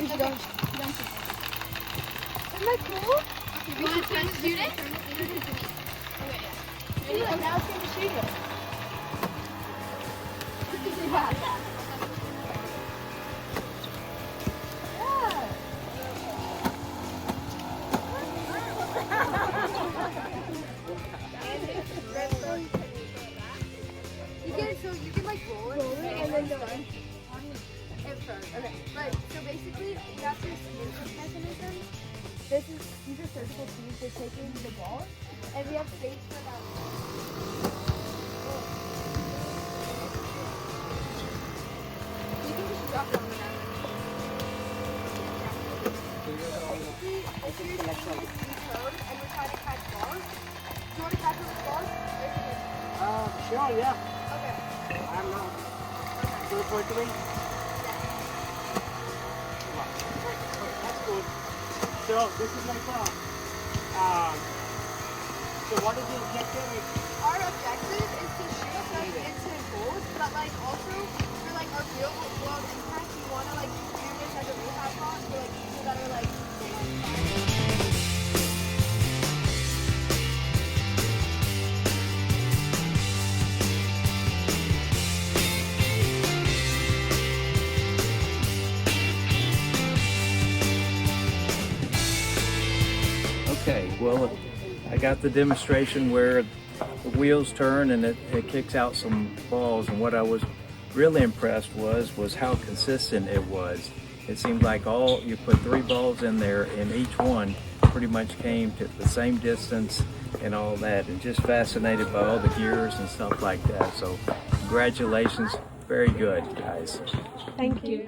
Isn't that cool? Okay, we should turn shoot it? Okay, yeah. See, like, now it's going to shoot it. Yeah. You can like roll it and then go in. In front. Okay. But so basically we have this movement mechanism. These are surgical tubes for taking the ball, and we have space for that. You can just drop it on the ground. Basically, if you're using Decode and we're trying to catch balls, do you want to catch those balls? Sure, yeah. Okay. I'm not. Do it for 3? Yeah. That's good. So this is like so what is the objective? Our objective is to shoot them into goals, but like also for like our real world impact, we want to like do this as a rehab ball for like people that are like. Okay, well, I got the demonstration where the wheels turn and it kicks out some balls, and what I was really impressed was how consistent it was. It seemed like you put 3 balls in there and each one pretty much came to the same distance and all that, and just fascinated by all the gears and stuff like that. So congratulations, very good guys. Thank you.